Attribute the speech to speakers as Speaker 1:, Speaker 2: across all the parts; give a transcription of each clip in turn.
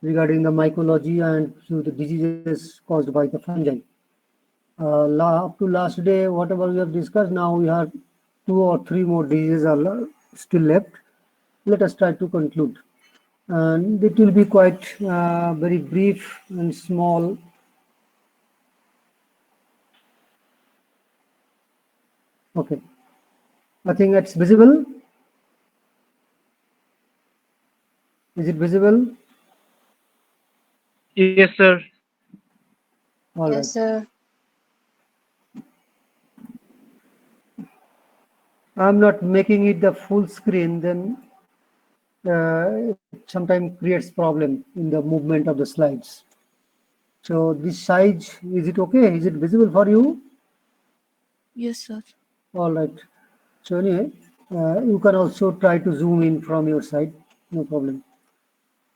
Speaker 1: regarding the mycology and few the diseases caused by the fungi. Up to last day, whatever we have discussed, now we have 2 or 3 more diseases are still left. Let us try to conclude. And it will be quite very brief and small. Okay. I think it's visible. Is it visible?
Speaker 2: Yes, sir.
Speaker 1: All right.
Speaker 3: Yes, sir.
Speaker 1: I'm not making it the full screen, then it sometimes creates problem in the movement of the slides. So this size, is it okay? Is it visible for you?
Speaker 4: Yes, sir.
Speaker 1: All right. So anyway, you can also try to zoom in from your side, no problem.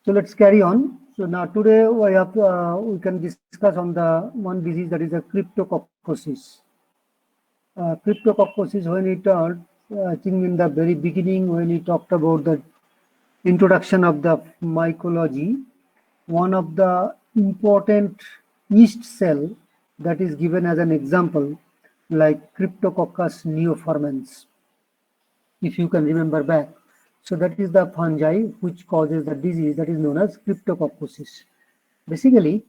Speaker 1: So let's carry on. So now today we can discuss on the one disease, that is the cryptococcosis. Cryptococcosis, when I think in the very beginning, when we talked about the introduction of the mycology, one of the important yeast cell that is given as an example, like Cryptococcus neoformans, if you can remember back. So that is the fungi which causes the disease that is known as cryptococcosis. Basically,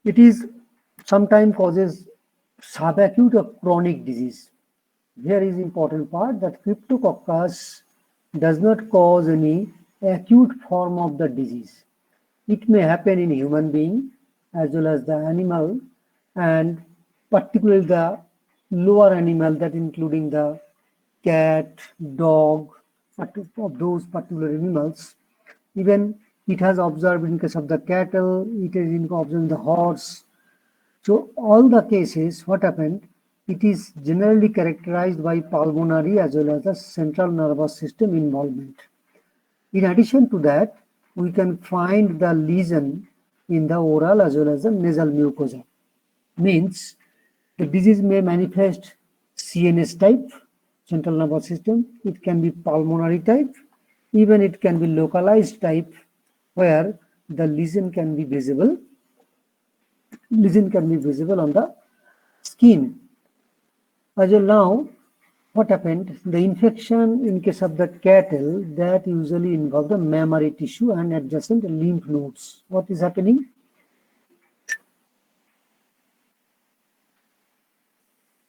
Speaker 1: it is sometimes causes subacute or chronic disease. Here is important part that Cryptococcus does not cause any acute form of the disease. It may happen in human being as well as the animal, and particularly the lower animal, that including the cat, dog, of those particular animals. Even it has observed in case of the cattle, it is observed in the horse. So all the cases, what happened, it is generally characterized by pulmonary as well as the central nervous system involvement. In addition to that, we can find the lesion in the oral as well as the nasal mucosa. Means the disease may manifest CNS type, central nervous system. It can be pulmonary type. Even it can be localized type, where the lesion can be visible. Lesion can be visible on the skin. As well now, what happened? The infection in case of the cattle, that usually involve the mammary tissue and adjacent lymph nodes. What is happening?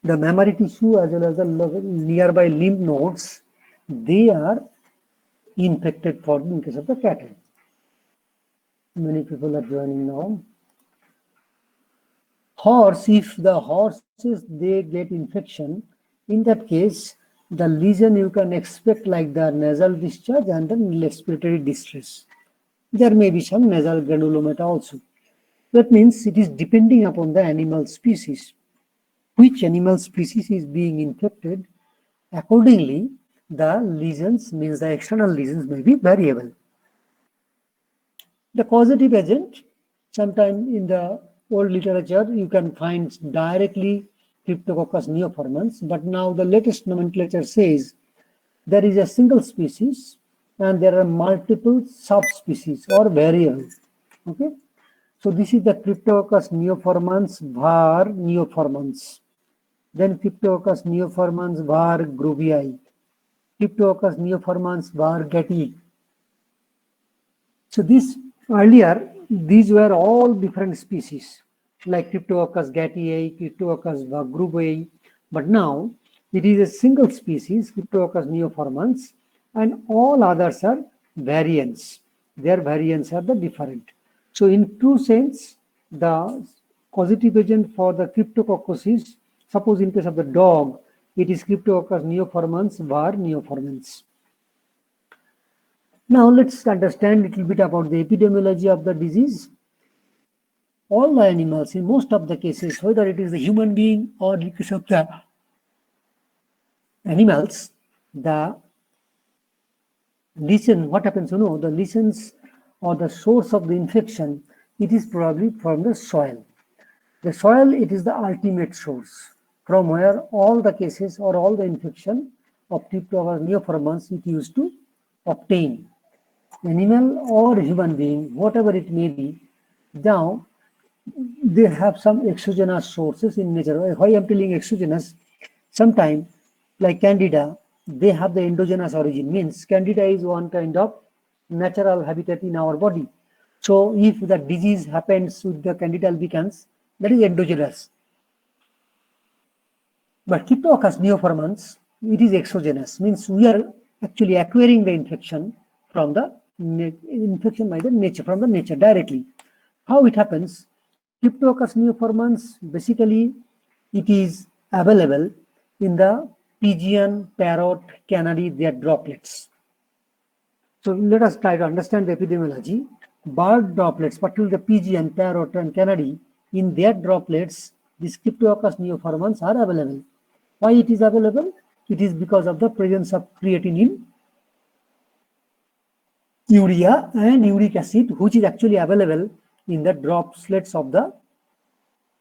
Speaker 1: The mammary tissue as well as the nearby lymph nodes, they are infected for in case of the cattle. Many people are joining now. Horse, if the horses they get infection, in that case, the lesion you can expect like the nasal discharge and the respiratory distress. There may be some nasal granulomata also. That means it is depending upon the animal species. Which animal species is being infected, accordingly, the lesions, means the external lesions, may be variable. The causative agent, sometime in the old literature, you can find directly Cryptococcus neoformans, but now the latest nomenclature says there is a single species and there are multiple subspecies or variants. Okay, so this is the Cryptococcus neoformans var neoformans. Then Cryptococcus neoformans var grubbii, Cryptococcus neoformans var gettii. So this earlier, these were all different species like Cryptococcus gettii, Cryptococcus grubbii, but now it is a single species, Cryptococcus neoformans, and all others are variants. Their variants are the different. So in true sense, the causative agent for the cryptococcosis, suppose in case of the dog, it is Cryptococcus neoformans var neoformans. Now let's understand a little bit about the epidemiology of the disease. All the animals, in most of the cases, whether it is the human being or in case of the animals, the lesion, what happens, the lesions or the source of the infection, it is probably from the soil. The soil, it is the ultimate source from where all the cases or all the infection of Cryptococcus neoformans it used to obtain. animal or human being, whatever it may be, now they have some exogenous sources in nature. Why I'm telling exogenous? Sometimes, like Candida, they have the endogenous origin. Means Candida is one kind of natural habitat in our body. So if the disease happens with the Candida albicans, that is endogenous. But Cryptococcus neoformans, it is exogenous. Means we are actually acquiring the infection from the infection by the nature, from the nature directly. How it happens? Cryptococcus neoformans, basically, it is available in the pigeon, parrot, canary, their droplets. So let us try to understand the epidemiology. Bird droplets, particularly the pigeon, parrot, and canary, in their droplets, these Cryptococcus neoformans are available. Why it is available? It is because of the presence of creatinine, urea, and uric acid, which is actually available in the droplets of the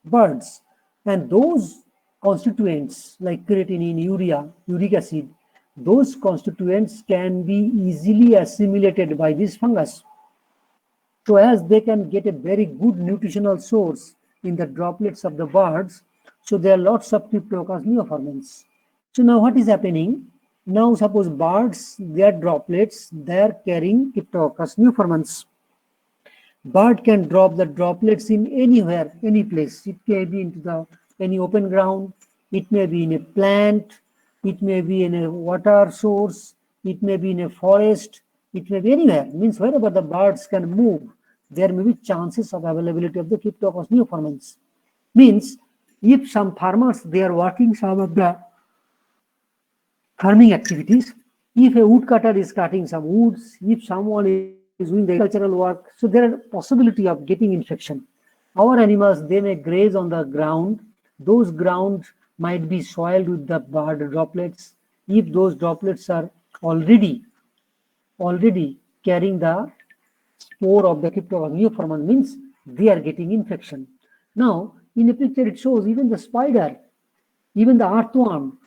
Speaker 1: birds. And those constituents like creatinine, urea, uric acid, those constituents can be easily assimilated by this fungus. So as they can get a very good nutritional source in the droplets of the birds, so there are lots of Cryptococcus neoformans. So now what is happening? Now suppose birds, their droplets, they are carrying Cryptococcus neoformans. Bird can drop the droplets in anywhere, any place. It may be into the any open ground, it may be in a plant, it may be in a water source, it may be in a forest, it may be anywhere. Means wherever the birds can move, there may be chances of availability of the Cryptococcus neoformans. Means if some farmers they are working some of the farming activities, if a woodcutter is cutting some woods, if someone is doing the agricultural work, so there are possibility of getting infection. Our animals, they may graze on the ground. Those grounds might be soiled with the bird droplets. If those droplets are already carrying the spore of the Cryptococcus neoformans, means they are getting infection. Now, in a picture, it shows even the spider, even the earthworm,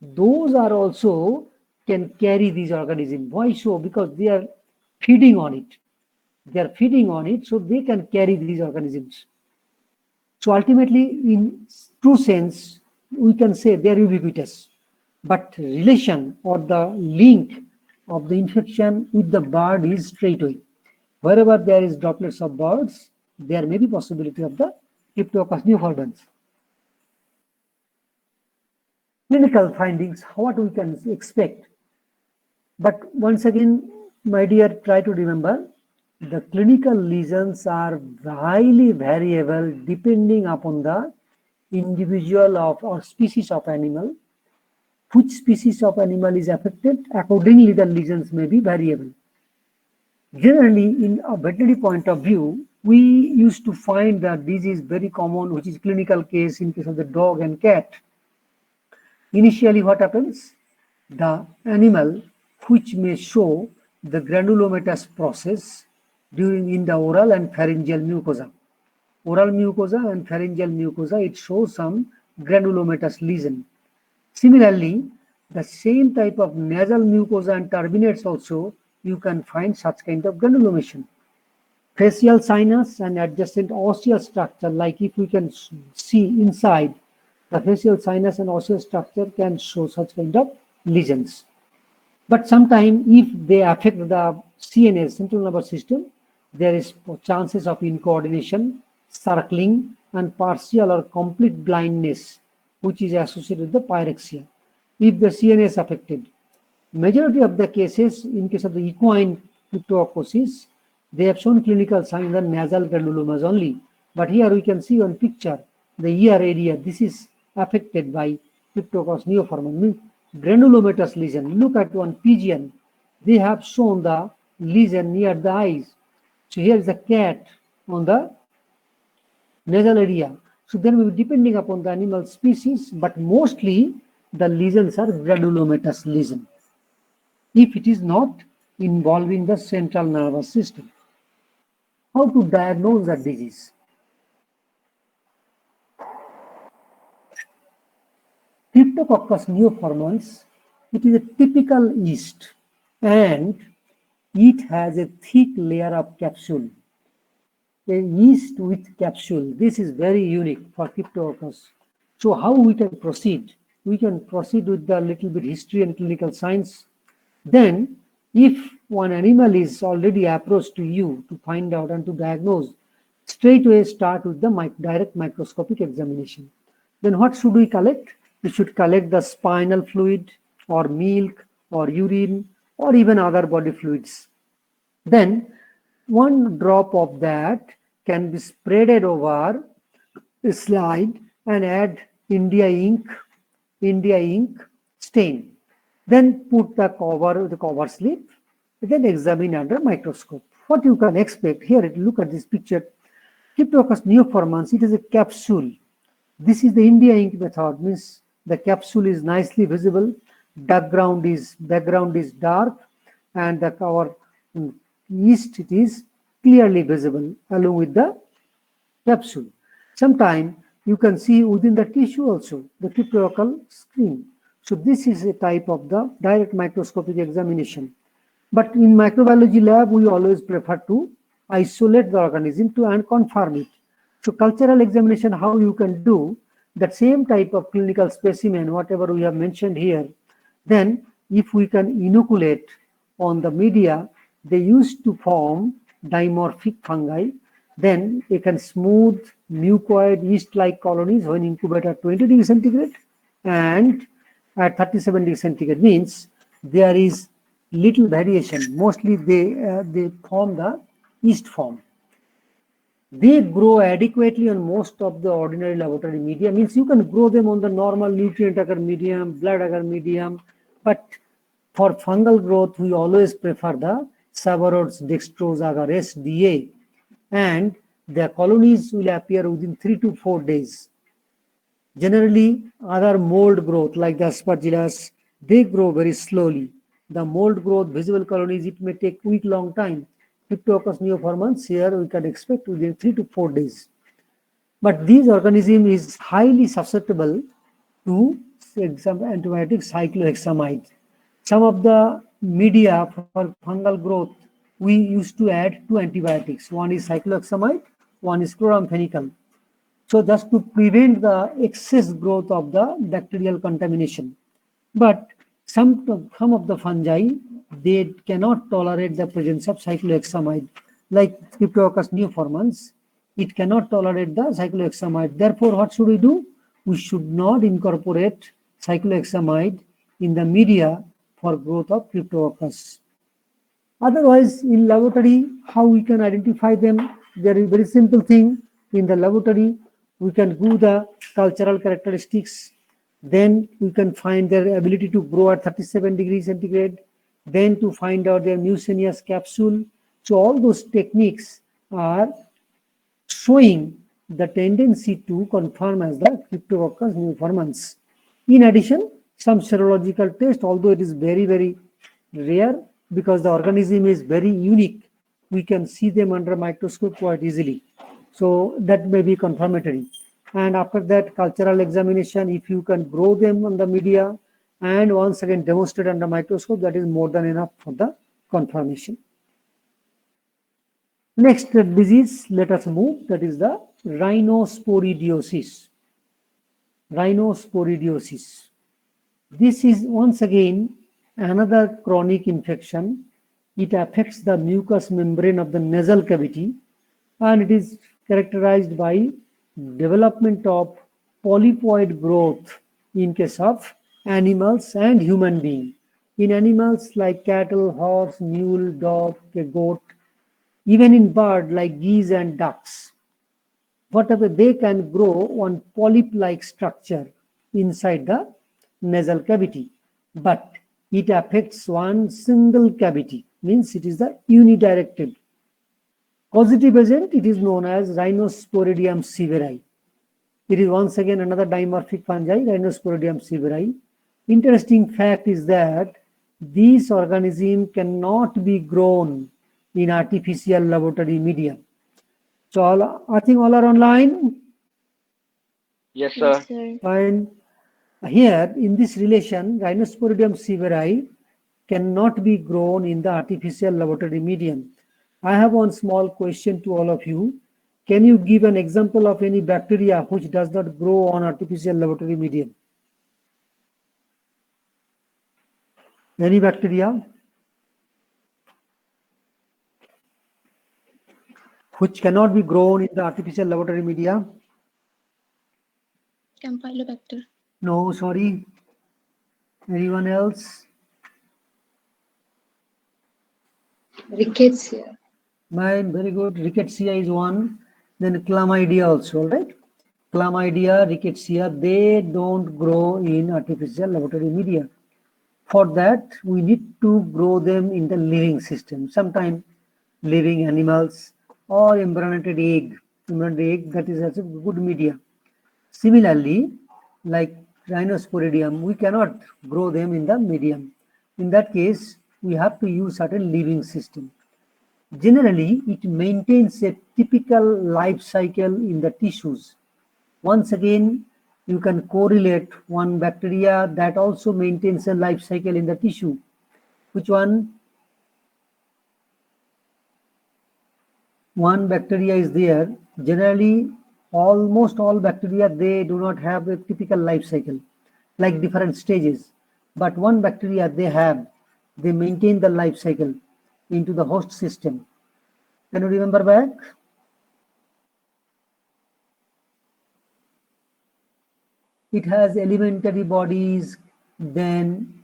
Speaker 1: those are also can carry these organisms. Why so? Because they are feeding on it. They are feeding on it, so they can carry these organisms. So ultimately, in true sense, we can say they are ubiquitous. But relation or the link of the infection with the bird is straightaway. Wherever there is droplets of birds, there may be possibility of the Cryptococcus neoformans. Clinical findings, what we can expect. But once again, my dear, try to remember the clinical lesions are highly variable depending upon the individual of or species of animal. Which species of animal is affected, accordingly the lesions may be variable. Generally, in a veterinary point of view, we used to find that this is very common, which is clinical case in case of the dog and cat. Initially, what happens? The animal which may show the granulomatous process during in the oral and pharyngeal mucosa. Oral mucosa and pharyngeal mucosa, it shows some granulomatous lesion. Similarly, the same type of nasal mucosa and turbinates also, you can find such kind of granulomation. Facial sinus and adjacent osseous structure, like if we can see inside, the facial sinus and osseous structure can show such kind of lesions. But sometimes if they affect the CNS, central nervous system, there is chances of incoordination, circling, and partial or complete blindness, which is associated with the pyrexia. If the CNS affected, majority of the cases, in case of the equine cryptococcosis, they have shown clinical signs of nasal granulomas only. But here we can see on picture, the ear area, this is affected by Cryptococcus neoformans, means granulomatous lesion. Look at one pigeon, they have shown the lesion near the eyes. So here is a cat on the nasal area. So then we will be depending upon the animal species, but mostly the lesions are granulomatous lesion, if it is not involving the central nervous system. How to diagnose the disease? Cryptococcus neoformans, it is a typical yeast, and it has a thick layer of capsule, a yeast with capsule. This is very unique for Cryptococcus. So how we can proceed? We can proceed with the little bit history and clinical science. Then, if one animal is already approached to you to find out and to diagnose, straight away start with the direct microscopic examination. Then what should we collect? We should collect the spinal fluid or milk or urine or even other body fluids. Then one drop of that can be spreaded over a slide and add India ink stain. Then put the cover slip, then examine under microscope. What you can expect here, look at this picture. Cryptococcus neoformans, it is a capsule. This is the India ink method, means the capsule is nicely visible, background is dark, and the cover yeast it is clearly visible along with the capsule. Sometimes you can see within the tissue also the cryptococcal screen. So this is a type of the direct microscopic examination. But in microbiology lab, we always prefer to isolate the organism and confirm it. So cultural examination, how you can do that same type of clinical specimen, whatever we have mentioned here, then if we can inoculate on the media, they used to form dimorphic fungi, then they can smooth mucoid yeast-like colonies when incubated at 20 degrees centigrade and at 37 degrees centigrade, means there is little variation. Mostly they form the yeast form. They grow adequately on most of the ordinary laboratory media, means you can grow them on the normal nutrient agar medium, blood agar medium, but for fungal growth, we always prefer the Savarodes dextrose agar SDA, and the colonies will appear within 3 to 4 days. Generally, other mold growth like the Aspergillus, they grow very slowly. The mold growth, visible colonies, it may take week-long time. Cryptococcus neoformans, here we can expect within 3 to 4 days. But this organism is highly susceptible to antibiotic cyclohexamide. Some of the media for fungal growth, we used to add 2 antibiotics. One is cyclohexamide, one is chloramphenicol. So just to prevent the excess growth of the bacterial contamination. But some of the fungi, they cannot tolerate the presence of cyclohexamide. Like Cryptococcus neoformans, it cannot tolerate the cyclohexamide. Therefore, what should we do? We should not incorporate cyclohexamide in the media for growth of Cryptococcus. Otherwise, in laboratory, how we can identify them? There is a very simple thing. In the laboratory, we can do the cultural characteristics. Then we can find their ability to grow at 37 degrees centigrade. Then to find out their mucinous capsule. So all those techniques are showing the tendency to confirm as the Cryptococcus neoformans. In addition, some serological test, although it is very, very rare because the organism is very unique, we can see them under microscope quite easily. So that may be confirmatory. And after that, cultural examination, if you can grow them on the media and once again demonstrate under microscope, that is more than enough for the confirmation. Next disease, let us move, that is the rhinosporidiosis. Rhinosporidiosis. This is once again another chronic infection. It affects the mucous membrane of the nasal cavity, and it is characterized by development of polypoid growth in case of animals and human being. In animals like cattle, horse, mule, dog, goat, even in bird like geese and ducks, whatever, they can grow one polyp-like structure inside the nasal cavity. But it affects one single cavity, means it is the unidirected. Causative agent, it is known as Rhinosporidium severi. It is once again another dimorphic fungi, Rhinosporidium severi. Interesting fact is that this organism cannot be grown in artificial laboratory media. So I think all are online.
Speaker 2: Yes, sir.
Speaker 4: Yes, sir.
Speaker 1: Fine. Here in this relation, Rhinosporidium severi cannot be grown in the artificial laboratory medium. I have one small question to all of you. Can you give an example of any bacteria which does not grow on artificial laboratory medium? Any bacteria which cannot be grown in the artificial laboratory media?
Speaker 4: Campylobacter.
Speaker 1: No, sorry. Anyone else?
Speaker 3: Rickettsia.
Speaker 1: Mine, very good. Rickettsia is one. Then chlamydia also, right? Chlamydia, rickettsia, they don't grow in artificial laboratory media. For that, we need to grow them in the living system. Sometimes living animals or embryonated egg. Embryonated egg, that is also good media. Similarly, like Rhinosporidium, we cannot grow them in the medium. In that case, we have to use certain living system. Generally, it maintains a typical life cycle in the tissues. Once again, you can correlate one bacteria that also maintains a life cycle in the tissue. Which one? One bacteria is there. Generally, almost all bacteria, they do not have a typical life cycle, like different stages. But one bacteria they maintain the life cycle into the host system. Can you remember back? It has elementary bodies, then,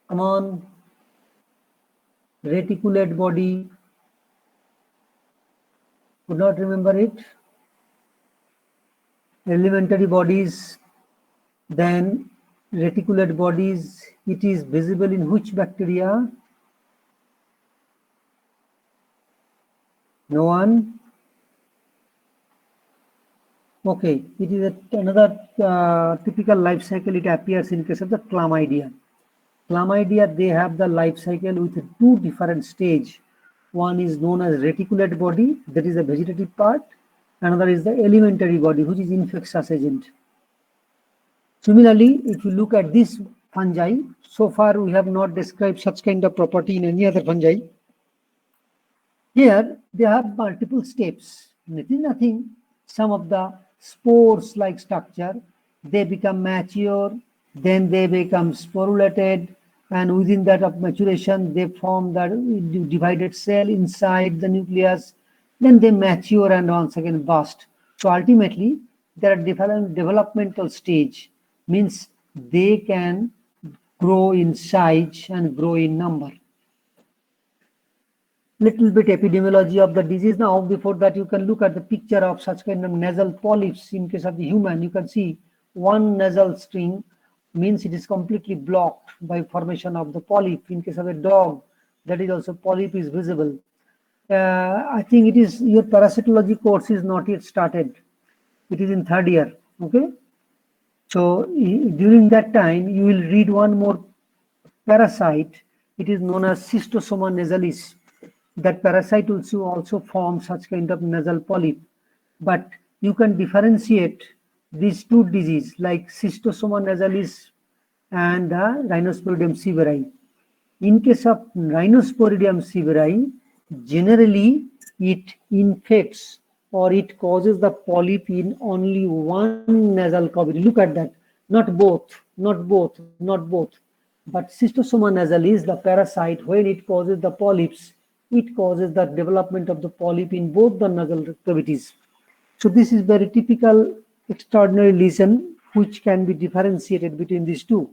Speaker 1: come on, reticulate body. Could not remember it. Elementary bodies, then reticulate bodies. It is visible in which bacteria? No one? Okay, it is another typical life cycle. It appears in case of the chlamydia. Chlamydia, they have the life cycle with two different stages. One is known as reticulate body, that is the vegetative part. Another is the elementary body, which is infectious agent. Similarly, if you look at this fungi, so far we have not described such kind of property in any other fungi. Here, they have multiple steps. It is nothing. Some of the spores-like structure, they become mature, then they become sporulated, and within that of maturation, they form the divided cell inside the nucleus. Then they mature and once again burst. So ultimately, there are different developmental stage, means they can grow in size and grow in number. Little bit epidemiology of the disease now. Before that, you can look at the picture of such kind of nasal polyps. In case of the human, you can see one nasal string, means it is completely blocked by formation of the polyp. In case of a dog, that is also polyp is visible. I think it is your parasitology course is not yet started. It is in 3rd year. Okay. So during that time, you will read one more parasite. It is known as Schistosoma nasalis. That parasite also forms such kind of nasal polyp. But you can differentiate these two diseases like Schistosoma nasalis and the Rhinosporidium severi. In case of Rhinosporidium severi, generally it infects or it causes the polyp in only one nasal cavity. Look at that. Not both. But Schistosoma nasalis, the parasite, when it causes the polyps, it causes the development of the polyp in both the nasal cavities. So this is very typical extraordinary lesion which can be differentiated between these two.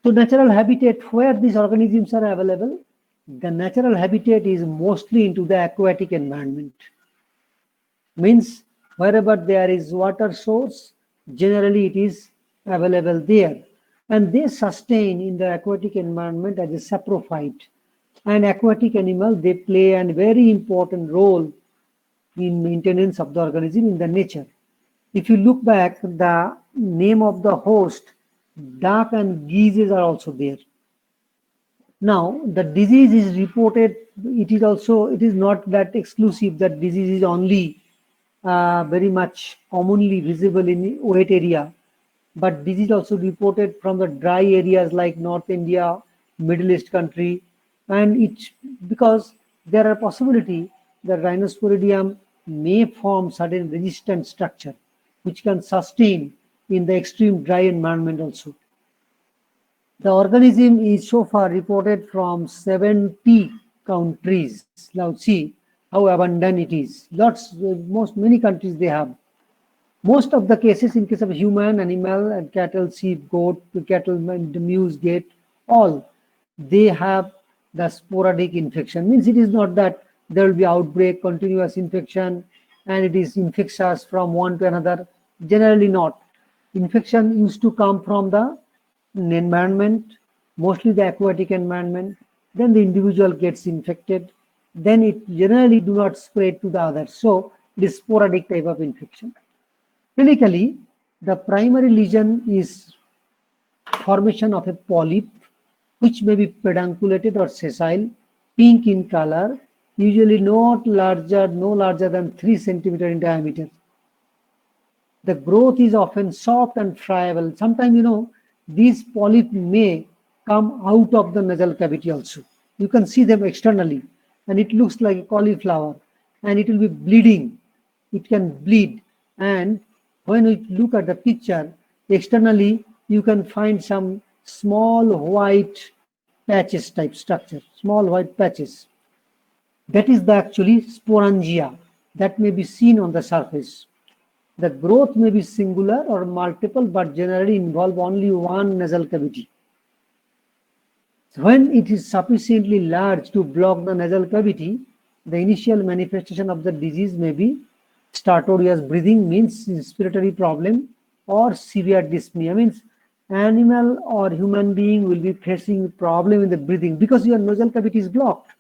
Speaker 1: So natural habitat where these organisms are available, the natural habitat is mostly into the aquatic environment. Means wherever there is water source, generally it is available there. And they sustain in the aquatic environment as a saprophyte. And aquatic animal, they play a very important role in maintenance of the organism in the nature. If you look back, the name of the host, duck and geese are also there. Now, the disease is reported, it is not that exclusive that disease is only very much commonly visible in wet area. but disease also reported from the dry areas like North India, Middle East country, and it's because there are possibility that Rhinosporidium may form certain resistant structure which can sustain in the extreme dry environment also. The organism is so far reported from 70 countries. Now see how abundant it is. Many countries they have. Most of the cases in case of human, animal, and cattle, sheep, goat, cattle, muse, gate, all, they have the sporadic infection. Means it is not that there will be outbreak, continuous infection, and it is infectious from one to another. Generally not. Infection used to come from the environment, mostly the aquatic environment. Then the individual gets infected. Then it generally do not spread to the others. So it is sporadic type of infection. Clinically, the primary lesion is formation of a polyp, which may be pedunculated or sessile, pink in color, usually no larger than 3 centimeters in diameter. The growth is often soft and friable. Sometimes, these polyps may come out of the nasal cavity also. You can see them externally, and it looks like a cauliflower, and it will be bleeding. It can bleed, and when we look at the picture, externally, you can find some small white patches type structure, small white patches. That is the actually sporangia that may be seen on the surface. The growth may be singular or multiple, but generally involve only one nasal cavity. When it is sufficiently large to block the nasal cavity, the initial manifestation of the disease may be stertorous breathing, means respiratory problem, or severe dyspnea, means animal or human being will be facing problem in the breathing because your nasal cavity is blocked.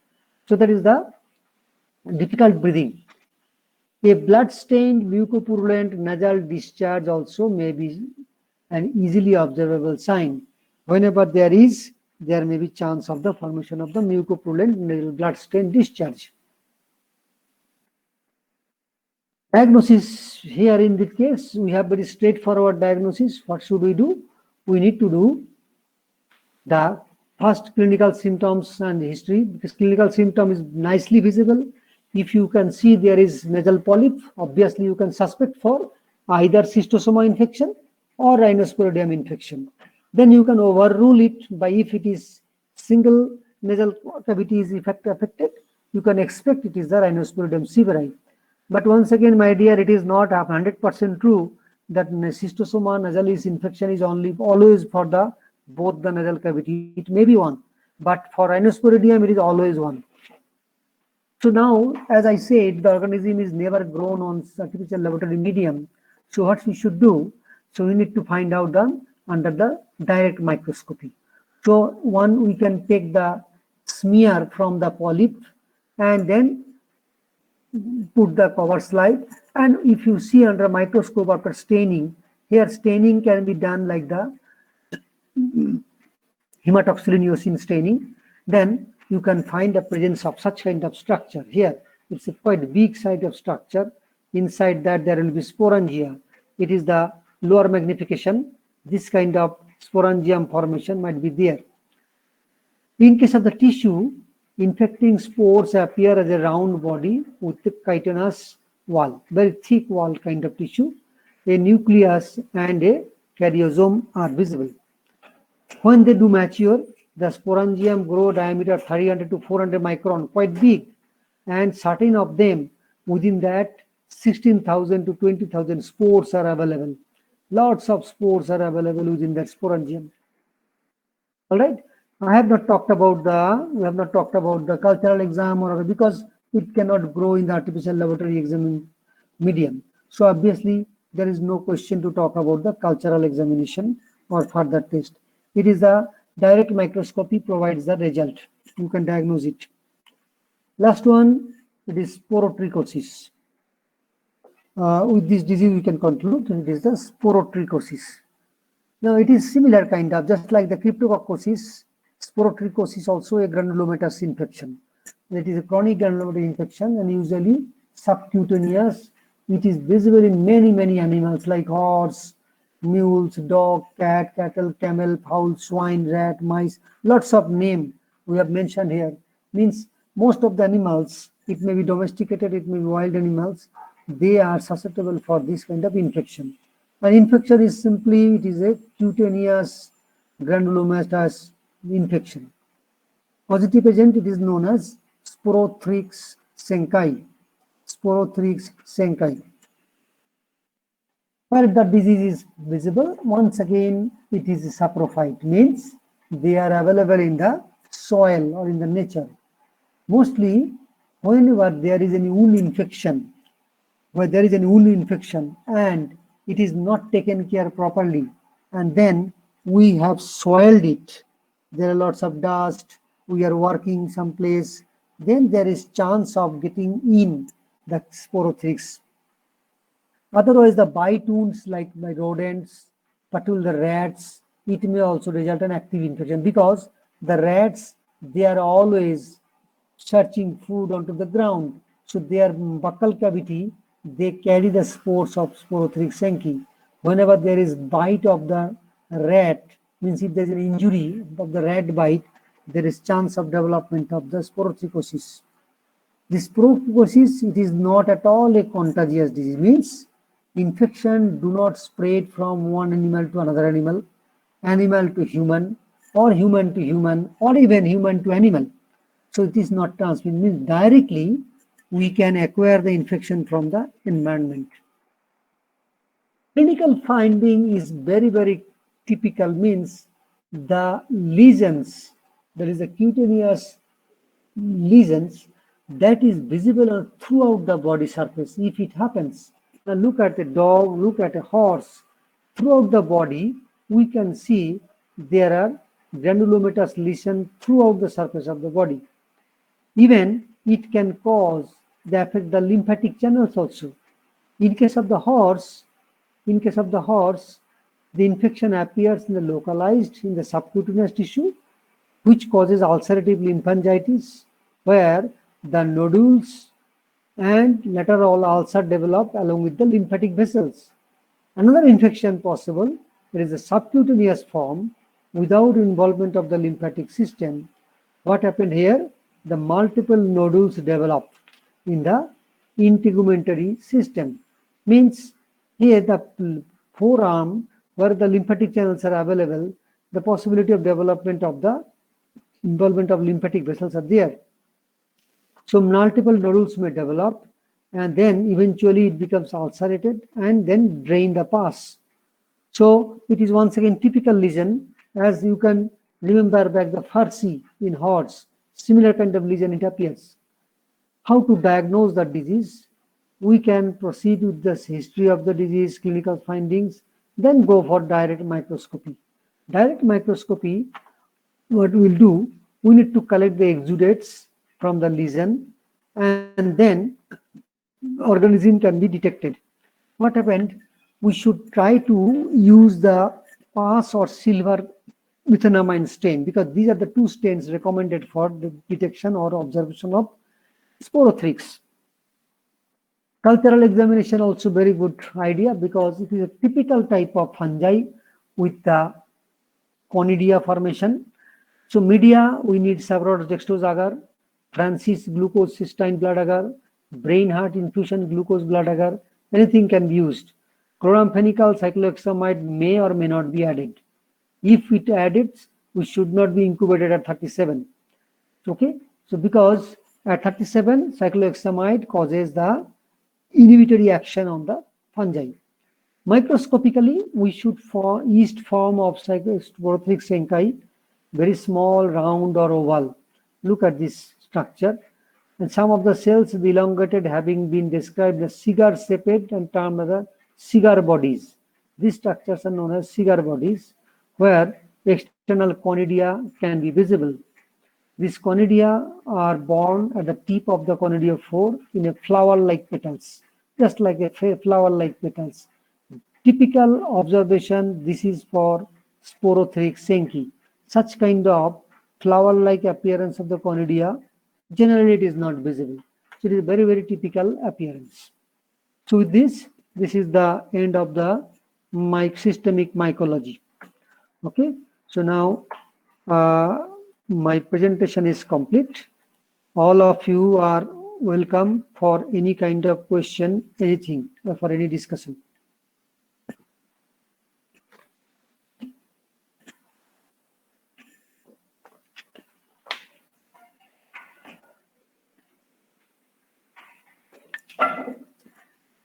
Speaker 1: So that is the difficult breathing. A blood-stained mucopurulent nasal discharge also may be an easily observable sign. Whenever there may be chance of the formation of the mucopurulent nasal blood-stained discharge. Diagnosis here in this case, we have very straightforward diagnosis. What should we do? We need to do the first clinical symptoms and history, because clinical symptom is nicely visible. If you can see there is nasal polyp, obviously you can suspect for either schistosoma infection or Rhinosporidium infection. Then you can overrule it by, if it is single nasal cavity is affected, you can expect it is the Rhinosporidium severi. But once again, my dear, it is not 100% true that schistosoma nasalis infection is always for both the nasal cavity. It may be one, but for Rhinosporidium, it is always one. So now, as I said, the organism is never grown on artificial laboratory medium. So what we should do? So we need to find out under the direct microscopy. So one, we can take the smear from the polyp and then put the cover slide, and if you see under a microscope after staining, here staining can be done like the hematoxylin eosin staining, then you can find the presence of such kind of structure. Here it's a quite big site of structure. Inside that there will be sporangia. It is the lower magnification. This kind of sporangium formation might be there. In case of the tissue, infecting spores appear as a round body with a chitinous wall, very thick wall kind of tissue. A nucleus and a karyosome are visible. When they do mature, the sporangium grow diameter 300 to 400 micron, quite big, and certain of them within that 16,000 to 20,000 spores are available. Lots of spores are available within that sporangium. All right. We have not talked about the cultural exam, or because it cannot grow in the artificial laboratory exam medium. So obviously there is no question to talk about the cultural examination or further test. It is the direct microscopy provides the result. You can diagnose it. Last one, it is sporotrichosis. With this disease we can conclude it is the sporotrichosis. Now it is similar kind of, just like the cryptococcosis. Sporotrichosis also a granulomatous infection. It is a chronic granulomatous infection and usually subcutaneous. It is visible in many animals like horse, mules, dog, cat, cattle, camel, fowl, swine, rat, mice, lots of name we have mentioned here. Means most of the animals, it may be domesticated, it may be wild animals, they are susceptible for this kind of infection. An infection is simply, it is a cutaneous granulomatous infection. Positive agent, it is known as Sporothrix senkai. Sporothrix senkai. Where the disease is visible, once again, it is saprophyte, means they are available in the soil or in the nature. Mostly, whenever there is any wound infection, where there is an wound infection and it is not taken care properly, and then we have soiled it, there are lots of dust, we are working someplace, then there is chance of getting in the sporothrix. Otherwise, the bite wounds like by rodents, particularly the rats, it may also result in active infection, because the rats, they are always searching food onto the ground. So their buccal cavity, they carry the spores of Sporothrix senki. Whenever there is bite of the rat, means if there is an injury of the rat bite, there is chance of development of the sporotrichosis. This sporotrichosis, it is not at all a contagious disease, means infection do not spread from one animal to another animal, animal to human, or human to human, or even human to animal. So it is not transmitted, means directly we can acquire the infection from the environment. Clinical finding is very, very typical, means the lesions, there is a cutaneous lesions that is visible throughout the body surface. If it happens, now look at a dog, look at a horse, throughout the body, we can see there are granulomatous lesions throughout the surface of the body. Even it can cause the affect the lymphatic channels also. In case of the horse, the infection appears in the localized in the subcutaneous tissue, which causes ulcerative lymphangitis, where the nodules and later all ulcer develop along with the lymphatic vessels. Another infection possible, there is a subcutaneous form without involvement of the lymphatic system. What happened here? The multiple nodules develop in the integumentary system. Means here the forearm where the lymphatic channels are available, the possibility of development of the involvement of lymphatic vessels are there. So multiple nodules may develop, and then eventually it becomes ulcerated and then drain the pus. So it is once again typical lesion, as you can remember back the FARSI in horse, similar kind of lesion it appears. How to diagnose the disease? We can proceed with this history of the disease, clinical findings, then go for direct microscopy. Direct microscopy, what we'll do, we need to collect the exudates from the lesion, and then organism can be detected. What happened? We should try to use the pus or silver methenamine stain, because these are the two stains recommended for the detection or observation of sporothrix. Cultural examination also very good idea, because it is a typical type of fungi with the conidia formation. So media, we need saccharose agar, Francis glucose cystine blood agar, brain heart infusion glucose blood agar, anything can be used. Chloramphenicol cyclohexamide may or may not be added. If it added, we should not be incubated at 37. Okay, so because at 37, cyclohexamide causes the inhibitory action on the fungi. Microscopically, we should form yeast form of Sporothrix senkai, very small, round or oval. Look at this structure. And some of the cells, the elongated, having been described as cigar-shaped and termed as cigar bodies. These structures are known as cigar bodies, where external conidia can be visible. These conidia are born at the tip of the conidiophore in a flower-like petals, just like a flower-like petals. Typical observation, this is for Sporothrix senki. Such kind of flower-like appearance of the conidia, generally it is not visible. So it is very, very typical appearance. So with this is the end of the systemic mycology. Okay, so now my presentation is complete. All of you are welcome for any kind of question, anything, for any discussion.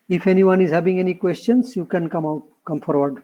Speaker 1: If anyone is having any questions, you can come forward.